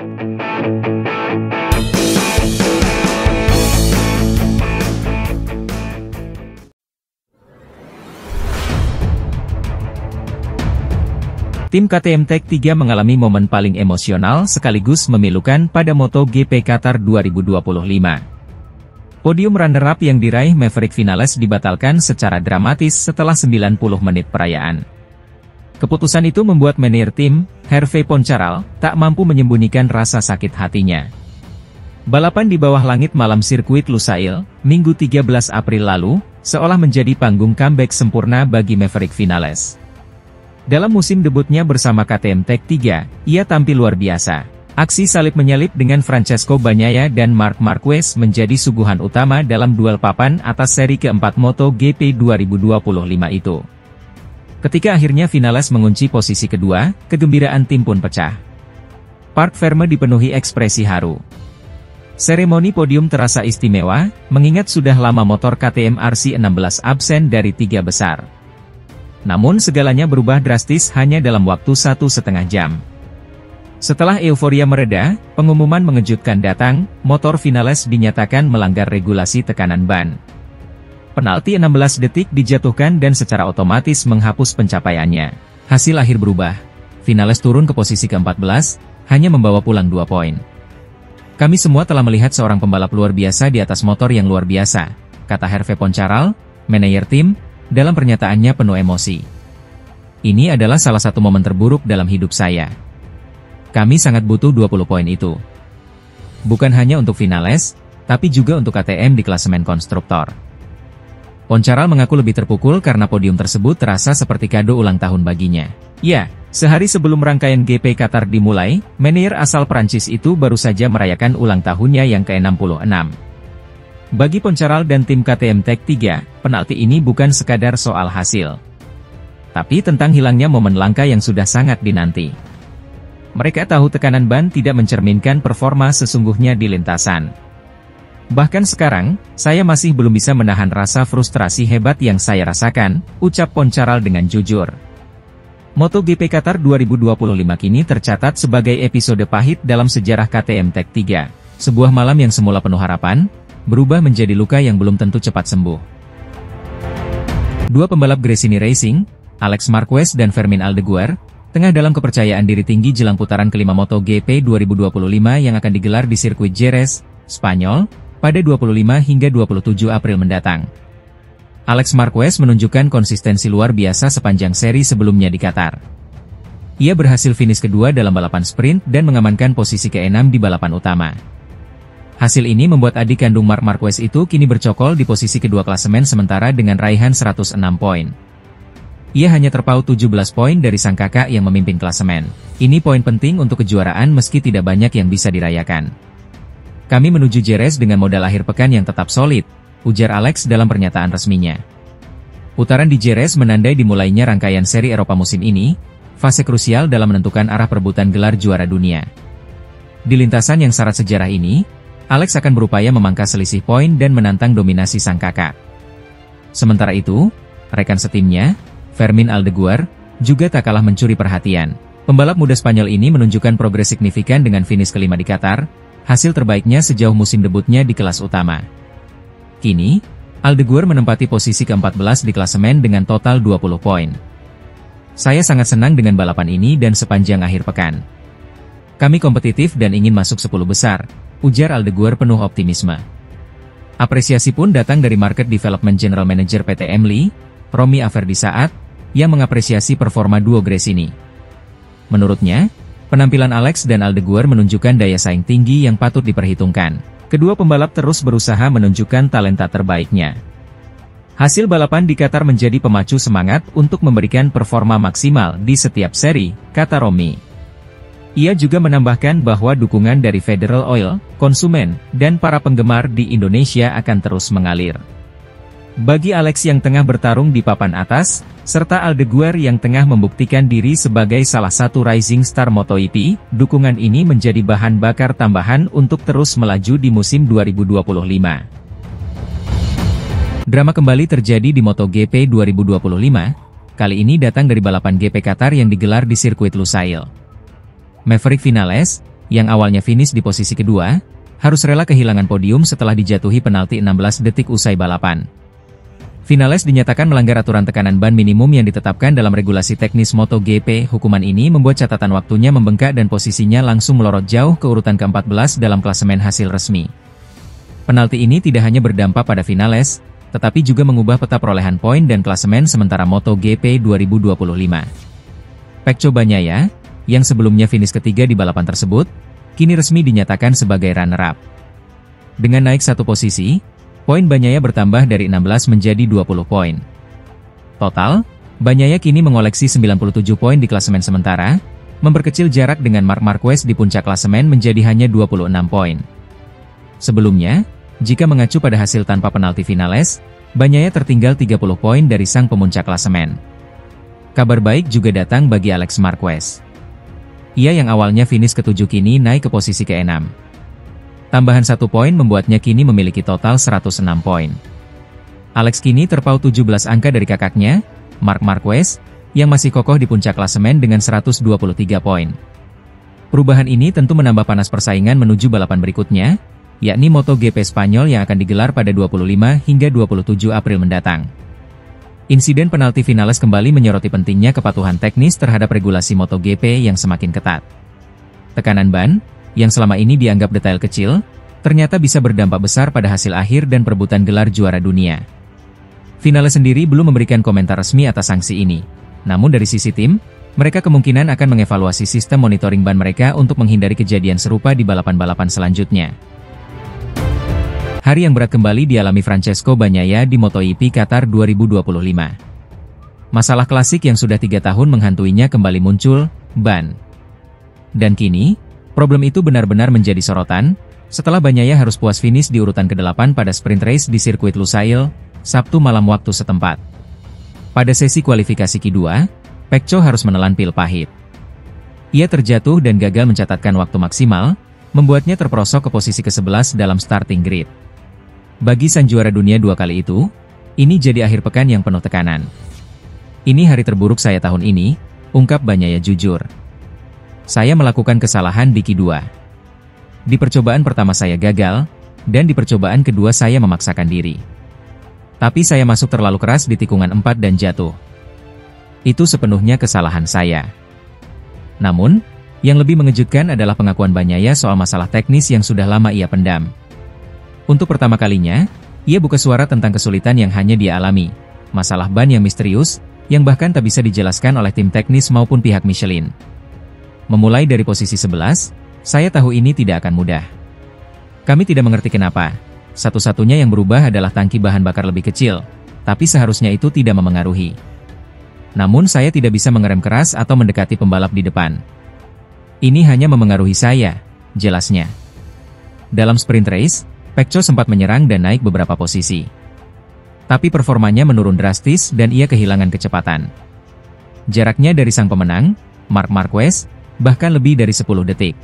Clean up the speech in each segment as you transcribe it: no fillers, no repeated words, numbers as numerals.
Tim KTM Tech3 mengalami momen paling emosional sekaligus memilukan pada MotoGP Qatar 2025. Podium runner-up yang diraih Maverick Vinales dibatalkan secara dramatis setelah 90 menit perayaan. Keputusan itu membuat manajer tim, Hervé Poncharal, tak mampu menyembunyikan rasa sakit hatinya. Balapan di bawah langit malam sirkuit Lusail, Minggu 13 April lalu, seolah menjadi panggung comeback sempurna bagi Maverick Vinales. Dalam musim debutnya bersama KTM Tech3, ia tampil luar biasa. Aksi salip-menyalip dengan Francesco Bagnaia dan Marc Marquez menjadi suguhan utama dalam duel papan atas seri keempat MotoGP 2025 itu. Ketika akhirnya Vinales mengunci posisi kedua, kegembiraan tim pun pecah. Parc Ferme dipenuhi ekspresi haru. Seremoni podium terasa istimewa, mengingat sudah lama motor KTM RC16 absen dari 3 besar. Namun segalanya berubah drastis hanya dalam waktu 1,5 jam. Setelah euforia mereda, pengumuman mengejutkan datang, motor Vinales dinyatakan melanggar regulasi tekanan ban. Penalti 16 detik dijatuhkan dan secara otomatis menghapus pencapaiannya. Hasil akhir berubah. Vinales turun ke posisi ke-14, hanya membawa pulang 2 poin. Kami semua telah melihat seorang pembalap luar biasa di atas motor yang luar biasa, kata Hervé Poncharal, manajer tim, dalam pernyataannya penuh emosi. Ini adalah salah satu momen terburuk dalam hidup saya. Kami sangat butuh 20 poin itu. Bukan hanya untuk Vinales, tapi juga untuk KTM di klasemen konstruktor. Poncharal mengaku lebih terpukul karena podium tersebut terasa seperti kado ulang tahun baginya. Ya, sehari sebelum rangkaian GP Qatar dimulai, manajer asal Prancis itu baru saja merayakan ulang tahunnya yang ke-66. Bagi Poncharal dan tim KTM Tech3, penalti ini bukan sekadar soal hasil, tapi tentang hilangnya momen langka yang sudah sangat dinanti. Mereka tahu tekanan ban tidak mencerminkan performa sesungguhnya di lintasan. Bahkan sekarang, saya masih belum bisa menahan rasa frustrasi hebat yang saya rasakan, ucap Poncharal dengan jujur. MotoGP Qatar 2025 kini tercatat sebagai episode pahit dalam sejarah KTM Tech3. Sebuah malam yang semula penuh harapan, berubah menjadi luka yang belum tentu cepat sembuh. Dua pembalap Gresini Racing, Alex Marquez dan Fermin Aldeguer, tengah dalam kepercayaan diri tinggi jelang putaran kelima MotoGP 2025 yang akan digelar di sirkuit Jerez, Spanyol, pada 25 hingga 27 April mendatang. Alex Marquez menunjukkan konsistensi luar biasa sepanjang seri sebelumnya di Qatar. Ia berhasil finish kedua dalam balapan sprint dan mengamankan posisi ke-6 di balapan utama. Hasil ini membuat adik kandung Marc Marquez itu kini bercokol di posisi kedua klasemen sementara dengan raihan 106 poin. Ia hanya terpaut 17 poin dari sang kakak yang memimpin klasemen. Ini poin penting untuk kejuaraan meski tidak banyak yang bisa dirayakan. Kami menuju Jerez dengan modal akhir pekan yang tetap solid, ujar Alex dalam pernyataan resminya. Putaran di Jerez menandai dimulainya rangkaian seri Eropa musim ini, fase krusial dalam menentukan arah perebutan gelar juara dunia. Di lintasan yang syarat sejarah ini, Alex akan berupaya memangkas selisih poin dan menantang dominasi sang kakak. Sementara itu, rekan setimnya, Fermin Aldeguer, juga tak kalah mencuri perhatian. Pembalap muda Spanyol ini menunjukkan progres signifikan dengan finish kelima di Qatar, hasil terbaiknya sejauh musim debutnya di kelas utama. Kini, Aldeguer menempati posisi ke-14 di klasemen dengan total 20 poin. Saya sangat senang dengan balapan ini dan sepanjang akhir pekan. Kami kompetitif dan ingin masuk 10 besar, ujar Aldeguer penuh optimisme. Apresiasi pun datang dari Market Development General Manager PT Emli, Romy Averdisaat, yang mengapresiasi performa duo Gresini. Menurutnya, penampilan Alex dan Aldeguer menunjukkan daya saing tinggi yang patut diperhitungkan. Kedua pembalap terus berusaha menunjukkan talenta terbaiknya. Hasil balapan di Qatar menjadi pemacu semangat untuk memberikan performa maksimal di setiap seri, kata Romy. Ia juga menambahkan bahwa dukungan dari Federal Oil, konsumen, dan para penggemar di Indonesia akan terus mengalir. Bagi Alex yang tengah bertarung di papan atas, serta Aldeguer yang tengah membuktikan diri sebagai salah satu rising star MotoGP, dukungan ini menjadi bahan bakar tambahan untuk terus melaju di musim 2025. Drama kembali terjadi di MotoGP 2025, kali ini datang dari balapan GP Qatar yang digelar di sirkuit Lusail. Maverick Vinales, yang awalnya finish di posisi kedua, harus rela kehilangan podium setelah dijatuhi penalti 16 detik usai balapan. Vinales dinyatakan melanggar aturan tekanan ban minimum yang ditetapkan dalam regulasi teknis MotoGP. Hukuman ini membuat catatan waktunya membengkak dan posisinya langsung melorot jauh ke urutan ke-14 dalam klasemen hasil resmi. Penalti ini tidak hanya berdampak pada Vinales, tetapi juga mengubah peta perolehan poin dan klasemen sementara MotoGP 2025. Pecco Bagnaia, yang sebelumnya finish ketiga di balapan tersebut, kini resmi dinyatakan sebagai runner-up. Dengan naik satu posisi, poin Bagnaia bertambah dari 16 menjadi 20 poin. Total, Bagnaia kini mengoleksi 97 poin di klasemen sementara, memperkecil jarak dengan Marc Marquez di puncak klasemen menjadi hanya 26 poin. Sebelumnya, jika mengacu pada hasil tanpa penalti Vinales, Bagnaia tertinggal 30 poin dari sang pemuncak klasemen. Kabar baik juga datang bagi Alex Marquez. Ia yang awalnya finish ke-7 kini naik ke posisi ke-6. Tambahan 1 poin membuatnya kini memiliki total 106 poin. Alex kini terpaut 17 angka dari kakaknya, Marc Marquez, yang masih kokoh di puncak klasemen dengan 123 poin. Perubahan ini tentu menambah panas persaingan menuju balapan berikutnya, yakni MotoGP Spanyol yang akan digelar pada 25 hingga 27 April mendatang. Insiden penalti Vinales kembali menyoroti pentingnya kepatuhan teknis terhadap regulasi MotoGP yang semakin ketat. Tekanan ban, yang selama ini dianggap detail kecil, ternyata bisa berdampak besar pada hasil akhir dan perebutan gelar juara dunia. Vinales sendiri belum memberikan komentar resmi atas sanksi ini. Namun dari sisi tim, mereka kemungkinan akan mengevaluasi sistem monitoring ban mereka untuk menghindari kejadian serupa di balapan-balapan selanjutnya. Hari yang berat kembali dialami Francesco Bagnaia di MotoGP Qatar 2025. Masalah klasik yang sudah 3 tahun menghantuinya kembali muncul, ban. Dan kini, problem itu benar-benar menjadi sorotan, setelah Bagnaia harus puas finish di urutan ke-8 pada sprint race di sirkuit Lusail, Sabtu malam waktu setempat. Pada sesi kualifikasi Q2, Pecco harus menelan pil pahit. Ia terjatuh dan gagal mencatatkan waktu maksimal, membuatnya terperosok ke posisi ke-11 dalam starting grid. Bagi sang juara dunia 2 kali itu, ini jadi akhir pekan yang penuh tekanan. Ini hari terburuk saya tahun ini, ungkap Bagnaia jujur. Saya melakukan kesalahan di Q2. Di percobaan pertama saya gagal, dan di percobaan kedua saya memaksakan diri. Tapi saya masuk terlalu keras di tikungan 4 dan jatuh. Itu sepenuhnya kesalahan saya. Namun, yang lebih mengejutkan adalah pengakuan Bagnaia soal masalah teknis yang sudah lama ia pendam. Untuk pertama kalinya, ia buka suara tentang kesulitan yang hanya dia alami, masalah ban yang misterius, yang bahkan tak bisa dijelaskan oleh tim teknis maupun pihak Michelin. Memulai dari posisi 11, saya tahu ini tidak akan mudah. Kami tidak mengerti kenapa. Satu-satunya yang berubah adalah tangki bahan bakar lebih kecil, tapi seharusnya itu tidak memengaruhi. Namun saya tidak bisa mengerem keras atau mendekati pembalap di depan. Ini hanya memengaruhi saya, jelasnya. Dalam sprint race, Pecco sempat menyerang dan naik beberapa posisi. Tapi performanya menurun drastis dan ia kehilangan kecepatan. Jaraknya dari sang pemenang, Marc Marquez, bahkan lebih dari 10 detik.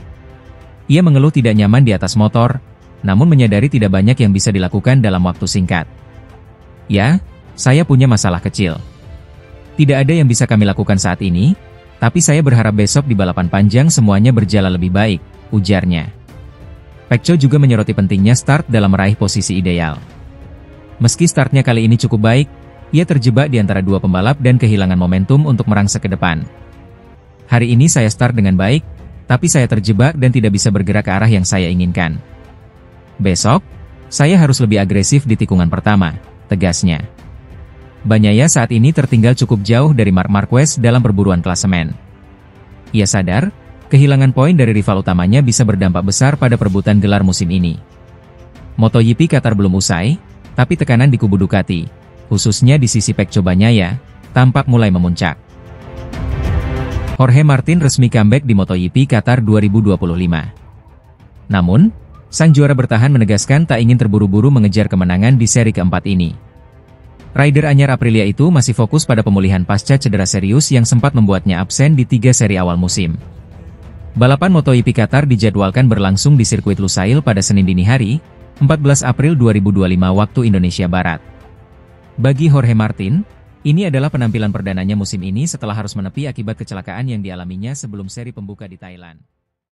Ia mengeluh tidak nyaman di atas motor, namun menyadari tidak banyak yang bisa dilakukan dalam waktu singkat. Ya, saya punya masalah kecil. Tidak ada yang bisa kami lakukan saat ini, tapi saya berharap besok di balapan panjang semuanya berjalan lebih baik, ujarnya. Pecco juga menyoroti pentingnya start dalam meraih posisi ideal. Meski startnya kali ini cukup baik, ia terjebak di antara 2 pembalap dan kehilangan momentum untuk merangsek ke depan. Hari ini saya start dengan baik, tapi saya terjebak dan tidak bisa bergerak ke arah yang saya inginkan. Besok, saya harus lebih agresif di tikungan pertama, tegasnya. Bagnaia saat ini tertinggal cukup jauh dari Marc Marquez dalam perburuan klasemen. Ia sadar, kehilangan poin dari rival utamanya bisa berdampak besar pada perebutan gelar musim ini. MotoGP Qatar belum usai, tapi tekanan di kubu Ducati, khususnya di sisi Pecco Bagnaia, tampak mulai memuncak. Jorge Martin resmi comeback di MotoGP Qatar 2025. Namun, sang juara bertahan menegaskan tak ingin terburu-buru mengejar kemenangan di seri keempat ini. Rider anyar Aprilia itu masih fokus pada pemulihan pasca cedera serius yang sempat membuatnya absen di 3 seri awal musim. Balapan MotoGP Qatar dijadwalkan berlangsung di sirkuit Lusail pada Senin dini hari, 14 April 2025 waktu Indonesia Barat. Bagi Jorge Martin, ini adalah penampilan perdananya musim ini setelah harus menepi akibat kecelakaan yang dialaminya sebelum seri pembuka di Thailand.